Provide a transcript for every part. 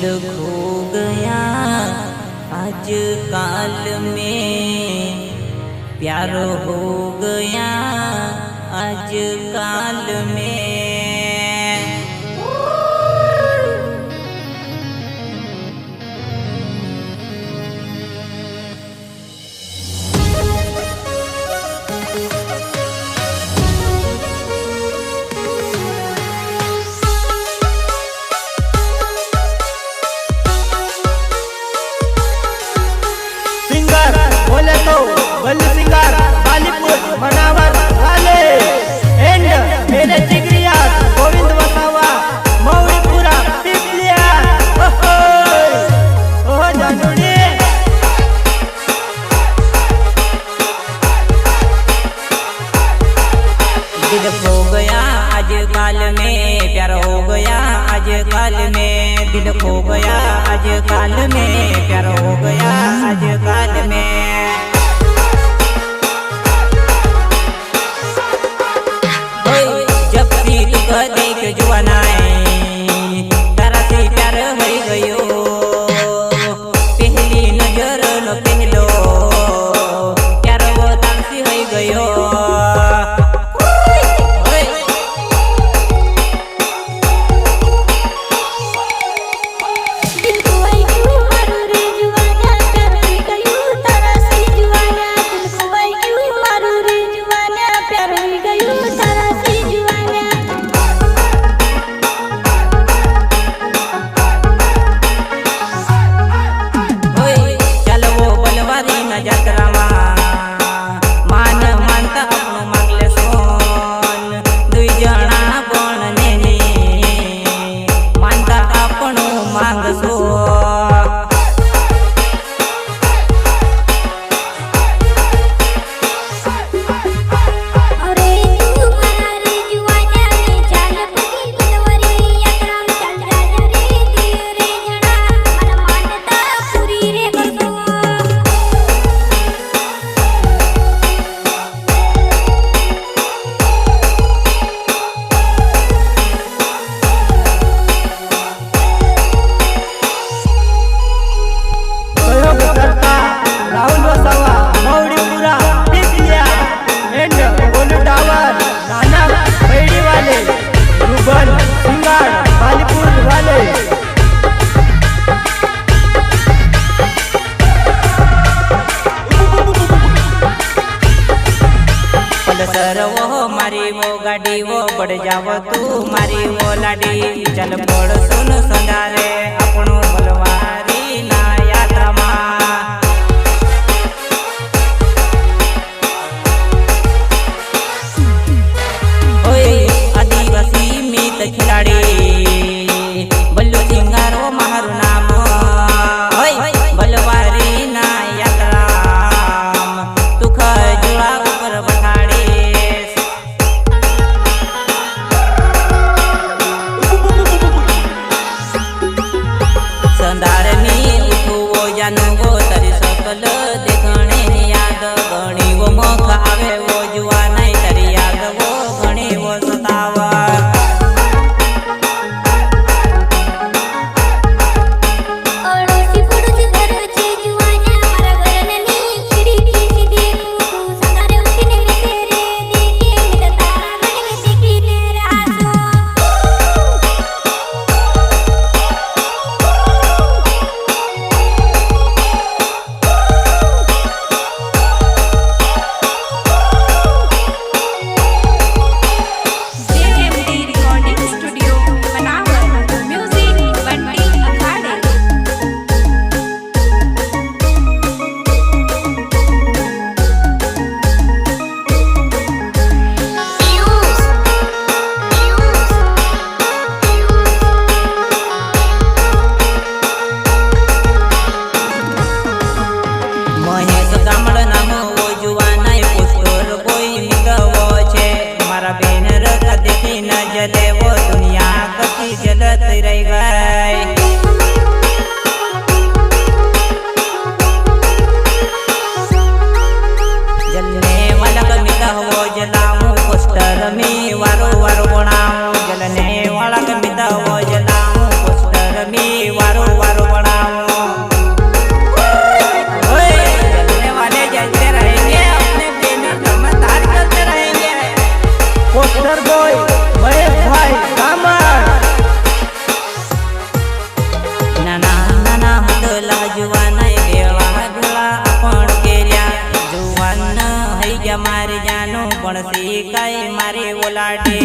दिल खो गया आज काल में, प्यार हो गया आज काल में। बोले तो बल्लू सिंगर बालीपुर मनावर वाले एंड मेरे जिगरिया गोविंद वसावा मौरीपुरा पिपलिया। ओह जानूड़ी दिल खो गया आज काल में, प्यार हो गया आज काल में। दिल खो गया आज काल में, प्यार हो गया आज काल में। जब भी तुझको देख जुआना तारा से प्यार हो गयो, पहली नजर नो पहलो प्यार वो तारसी हो गयो। वो मारी वो गाड़ी वो बढ़ जाव तू मारी वो लाडी। चल पड़ सुन संधारे अपनो बलवारी ना यात्रा मां। ओए आदिवासी मीत खिलाड़ी बल्लू सिंगार वो मारू नाम। ओए बलवारी ना यात्रा तू खजुड़ा ऊपर बठाड़ी। संधारनी उठो जानो वो तरी सकल देखने याद घणी वो मख आवे वो जुआ नहीं तरी याद वो घणी वो सतावा। जले वो दुनिया कति जलत रह गई। जलने वाला कमिता वो जलाऊं पोस्टर में वारो वारो बनाऊं। जलने वाला कमिता वो जलाऊं पोस्टर में वारो જુવાનાય ભેળા ભેળા પણ કેર્યા જુવાન હઈ ગયા મારી જાનું પણ શીખાય મારી ઓલાડે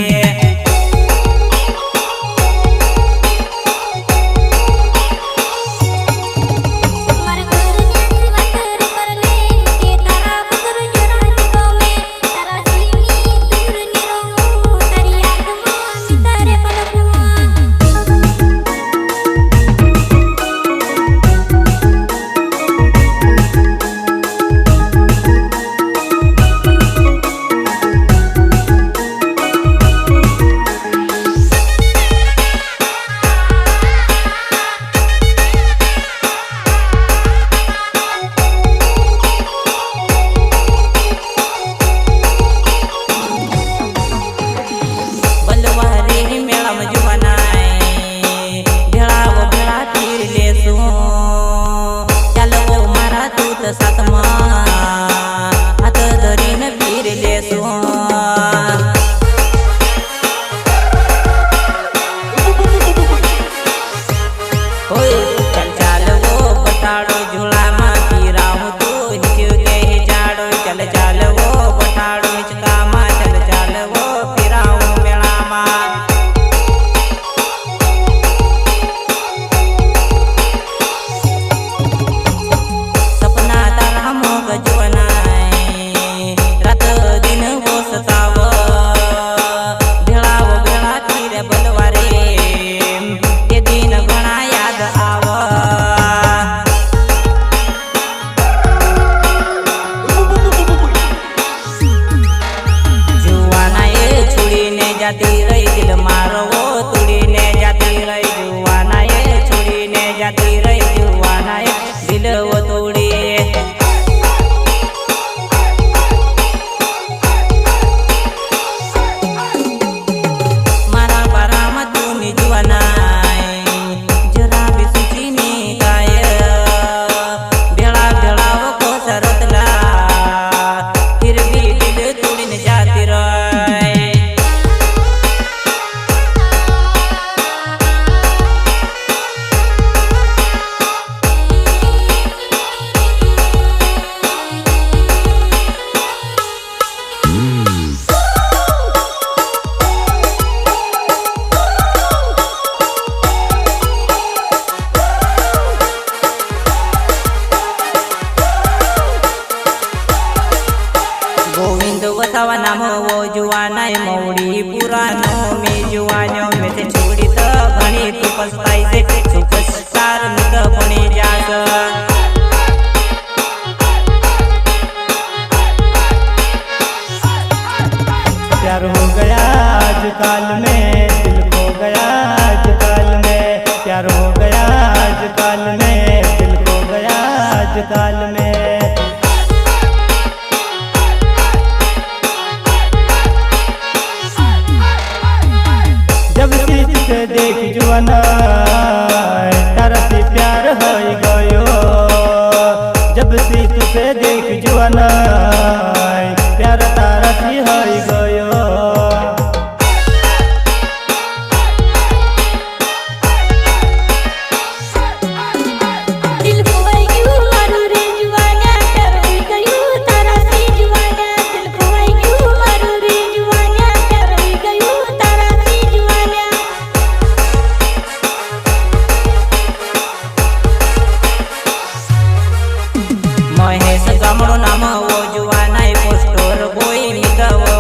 જાતી રહી દિલ મારો તોડીને જાતી રહી જુવાનાએ છોડીને જાતી રહી જુવાનાએ દિલ તોડી મારા બારામાં તું ની જુવાનાય જરા બી સુચીની કાય ભેળા ભેળા વખો સરતલા ફિર બી દિલ તોડીને જાતી રહી गोविंद वसावा नाम वो जुवानाय मौड़ी पुरानो में जुवानो में से छोड़ी तो घणी तू पछताई से सुपरस्टार में तो बनी जास प्यार हो गया आजकल में दिल खो गया आजकल में प्यार हो गया आजकल में दिल खो गया आजकल में जब से तुझे देख जुआना तारा से प्यार हो गयो जब से तुझे देख जुआना प्यार तारा से हो गयो महेश गामड़ो नाम वो जुवानाय पोस्टर बोय मित वो